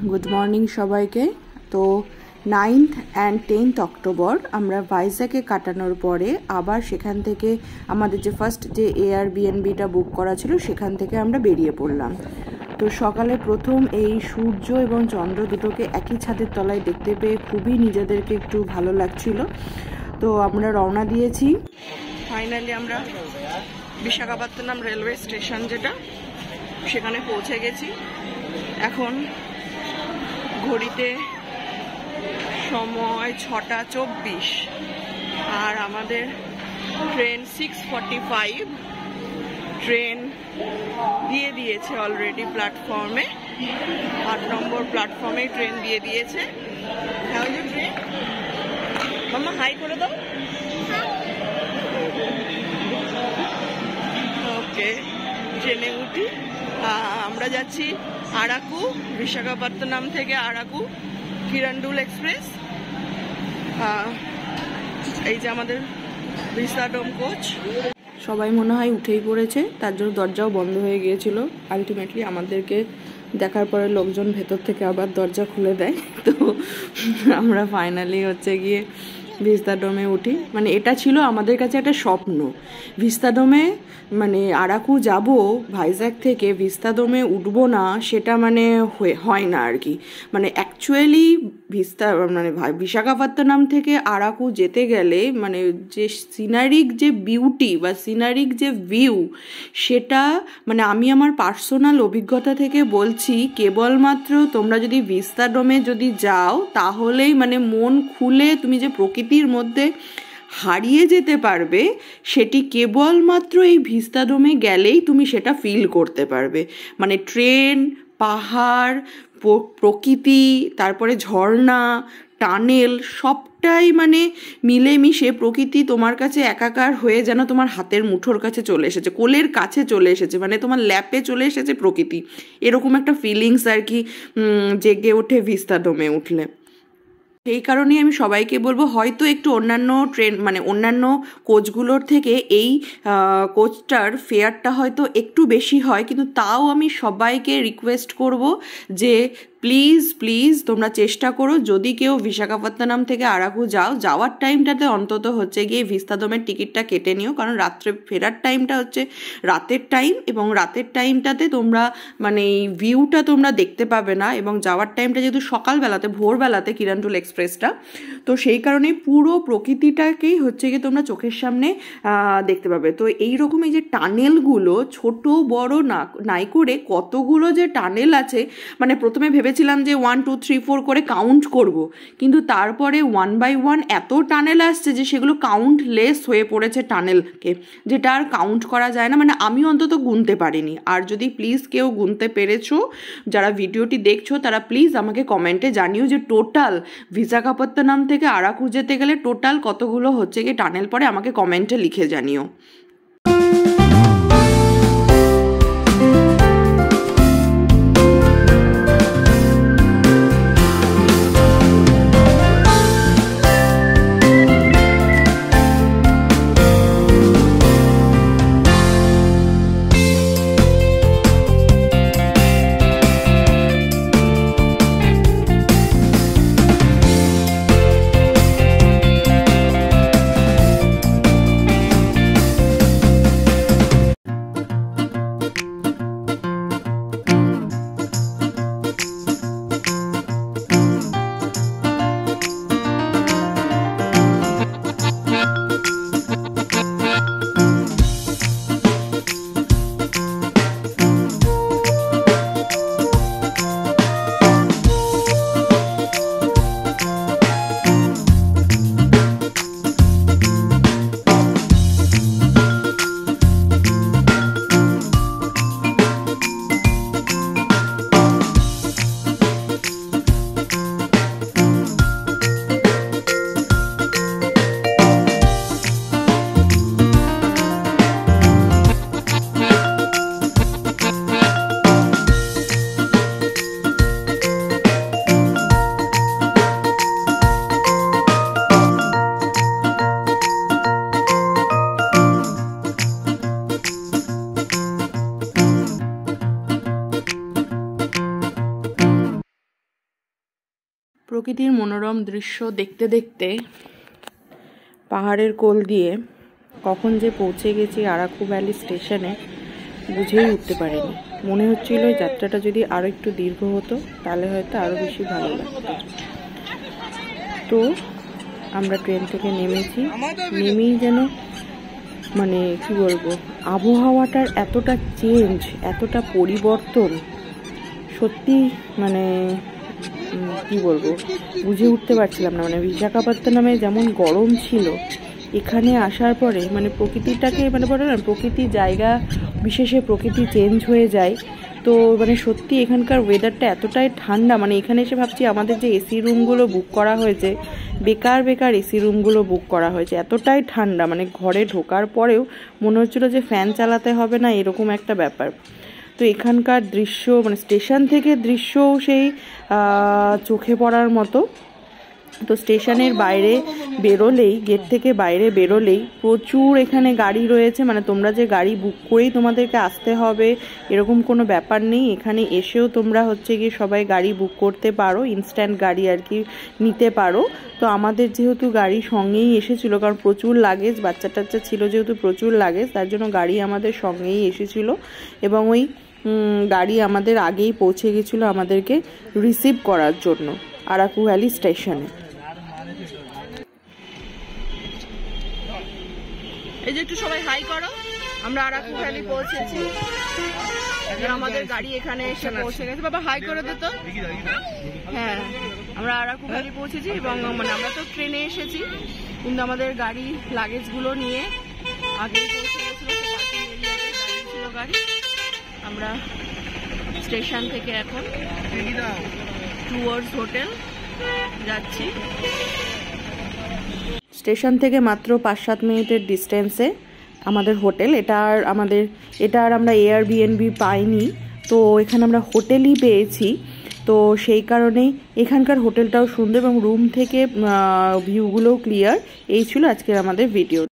Good morning সবাইকে। তো 9th and 10th October আমরা ভাইজ্যাগে কাটানোর পরে আবার সেখান থেকে আমাদের যে ফার্স্ট যে এয়ারবিএনবিটা বুক করা ছিল সেখান থেকে আমরা বেরিয়ে পড়লাম। তো সকালে প্রথম এই সূর্য এবং চন্দ্র দুটোকে একই ছাদের তলায় দেখতে পেয়ে খুবই নিজেদেরকে একটু ভালো লাগছিল। তো আমরা রওনা দিয়েছি। ফাইনালি আমরা বিশাখাপত্তনম রেলওয়ে স্টেশন যেটা সেখানে পৌঁছে গেছি। এখন ঘড়িতে সময় 6:24 আর আমাদের ট্রেন 6:45 ট্রেন দিয়ে দিয়েছে অলরেডি প্ল্যাটফর্মে। 8 নম্বর প্ল্যাটফর্মে ট্রেন দিয়ে দিয়েছে। হ্যাঁ ওই যে ট্রেন মামা হাই করে দাও। ওকে, ট্রেনে উঠি। আমরা যাচ্ছি আরাকু, বিশাখাপত্তনম থেকে আরাকু কিরণডুল এক্সপ্রেস। এই যে আমাদের ভিস্তাডোম কোচ। সবাই মনে হয় উঠেই পড়েছে, তার জন্য দরজাও বন্ধ হয়ে গিয়েছিল। আলটিমেটলি আমাদেরকে দেখার পরে লোকজন ভেতর থেকে আবার দরজা খুলে দেয়। তো আমরা ফাইনালি হচ্ছে গিয়ে ভিস্তাডোমে উঠি। মানে এটা ছিল আমাদের কাছে একটা স্বপ্ন, ভিস্তাডোমে মানে আরাকু যাব ভাইজ্যাগ থেকে, ভিস্তাডোমে উঠবো না সেটা মানে হয় না আর কি। মানে অ্যাকচুয়ালি মানে বিশাখাপত্তনম থেকে আরাকু যেতে গেলে মানে যে সিনারিক যে বিউটি বা সিনারিক যে ভিউ সেটা মানে আমি আমার পার্সোনাল অভিজ্ঞতা থেকে বলছি, কেবলমাত্র তোমরা যদি ভিস্তাডোমে যদি যাও তাহলেই মানে মন খুলে তুমি যে প্রকৃতির মধ্যে হারিয়ে যেতে পারবে সেটি কেবলমাত্র এই ভিস্তাডোমে গেলেই তুমি সেটা ফিল করতে পারবে। মানে ট্রেন, পাহাড়, প্রকৃতি, তারপরে ঝর্ণা, টানেল সবটাই মানে মিলেমিশে প্রকৃতি তোমার কাছে একাকার হয়ে যেন তোমার হাতের মুঠোর কাছে চলে এসেছে, কোলের কাছে চলে এসেছে, মানে তোমার ল্যাপে চলে এসেছে প্রকৃতি। এরকম একটা ফিলিংস আর কি জেগে ওঠে ভিস্তাডোমে উঠলে। সেই কারণেই আমি সবাইকে বলবো, হয়তো একটু অন্যান্য ট্রেন মানে অন্যান্য কোচগুলোর থেকে এই কোচটার ফেয়ারটা হয়তো একটু বেশি হয়, কিন্তু তাও আমি সবাইকে রিকোয়েস্ট করব যে প্লিজ প্লিজ তোমরা চেষ্টা করো, যদি কেউ বিশাখাপত্তনম থেকে আরাকু যাওয়ার টাইমটাতে অন্তত হচ্ছে গিয়ে ভিস্তাডোমের টিকিটটা কেটে নিও, কারণ রাত্রে ফেরার টাইমটা হচ্ছে রাতের টাইম, এবং রাতের টাইমটাতে তোমরা মানে এই ভিউটা তোমরা দেখতে পাবে না, এবং যাওয়ার টাইমটা যেহেতু সকালবেলাতে ভোরবেলাতে কিরণডুল এক্সপ্রেসটা, তো সেই কারণেই পুরো প্রকৃতিটাকেই হচ্ছে গিয়ে তোমরা চোখের সামনে দেখতে পাবে। তো এইরকম এই যে টানেলগুলো ছোট বড় নাই করে কতগুলো যে টানেল আছে, মানে প্রথমে ভেবেছিলাম যে 1 2 3 4 করে কাউন্ট করব, কিন্তু তারপরে 1 by 1 এত টানেল আসছে যে সেগুলো কাউন্টলেস হয়ে পড়েছে টানেলকে, যেটা আর কাউন্ট করা যায় না। মানে আমি অন্তত গুনতে পারিনি। আর যদি প্লিজ কেউ গুনতে পেরেছো, যারা ভিডিওটি দেখছো তারা প্লিজ আমাকে কমেন্টে জানিও যে টোটাল বিশাখাপত্তনম থেকে আরাকু যেতে গেলে টোটাল কতগুলো হচ্ছে গিয়ে টানেল পরে, আমাকে কমেন্টে লিখে জানিও। প্রকৃতির মনোরম দৃশ্য দেখতে দেখতে পাহাড়ের কোল দিয়ে কখন যে পৌঁছে গেছি আরাকু ভ্যালি স্টেশনে বুঝেই উঠতে পারিনি। মনে হচ্ছিল এই যাত্রাটা যদি আরও একটু দীর্ঘ হতো তাহলে হয়তো আরও বেশি ভালো লাগতো। তো আমরা ট্রেন থেকে নেমেছি, নেমেই যেন মানে কি বলবো, আবহাওয়াটার এতটা চেঞ্জ, এতটা পরিবর্তন, সত্যি মানে কি বলবো, বুঝে উঠতে পারছিলাম না। মানে বিশাখাপত্তনমে যেমন গরম ছিল, এখানে আসার পরে মানে প্রকৃতিটাকে মানে বলে না, প্রকৃতি জায়গা বিশেষে প্রকৃতি চেঞ্জ হয়ে যায়। তো মানে সত্যি এখানকার ওয়েদারটা এতটাই ঠান্ডা, মানে এখানে এসে ভাবছি আমাদের যে এসি রুমগুলো বুক করা হয়েছে, বেকার বেকার এসি রুমগুলো বুক করা হয়েছে, এতটাই ঠান্ডা। মানে ঘরে ঢোকার পরেও মনে হচ্ছিলো যে ফ্যান চালাতে হবে না, এরকম একটা ব্যাপার। তো এখানকার দৃশ্য মানে স্টেশন থেকে দৃশ্যও সেই চোখে পড়ার মতো। তো স্টেশনের বাইরে বেরোলেই, গেট থেকে বাইরে বেরোলেই প্রচুর এখানে গাড়ি রয়েছে। মানে তোমরা যে গাড়ি বুক করেই তোমাদেরকে আসতে হবে এরকম কোনো ব্যাপার নেই। এখানে এসেও তোমরা হচ্ছে গিয়ে সবাই গাড়ি বুক করতে পারো, ইনস্ট্যান্ট গাড়ি আর কি নিতে পারো। তো আমাদের যেহেতু গাড়ি সঙ্গেই এসেছিলো, কারণ প্রচুর লাগেজ, বাচ্চা টাচ্চা ছিল যেহেতু প্রচুর লাগেজ, তার জন্য গাড়ি আমাদের সঙ্গেই এসেছিলো। এবং ওই গাড়ি আমাদের আগেই পৌঁছে গেছিলো আমাদেরকে রিসিভ করার জন্য আরাকু ভ্যালি স্টেশনে। এই যে একটু সবাই হাই করো, আমরা আরাকু ভ্যালি পৌঁছেছি। আমাদের গাড়ি এখানে এসে পৌঁছে গেছে। বাবা হাই করে দিত। হ্যাঁ, আমরা আরাকু ভ্যালি পৌঁছেছি এবং মানে আমরা তো ট্রেনে এসেছি, কিন্তু আমাদের গাড়ি লাগেজগুলো নিয়ে আগেই পৌঁছে গেছিলো। পার্কিং এরিয়াতে গাড়ি ছিল গাড়ি। আমরা স্টেশন থেকে এখন টুয়ার্ডস হোটেল যাচ্ছি। স্টেশন থেকে মাত্র 5-7 মিনিটের ডিস্টেন্সে আমাদের হোটেল। এটা আর আমরা এয়ারবিএনবি পাইনি, তো এখানে আমরা হোটেলই পেয়েছি। তো সেই কারণেই এখানকার হোটেলটাও সুন্দর এবং রুম থেকে ভিউগুলোও ক্লিয়ার। এই ছিল আজকের আমাদের ভিডিও।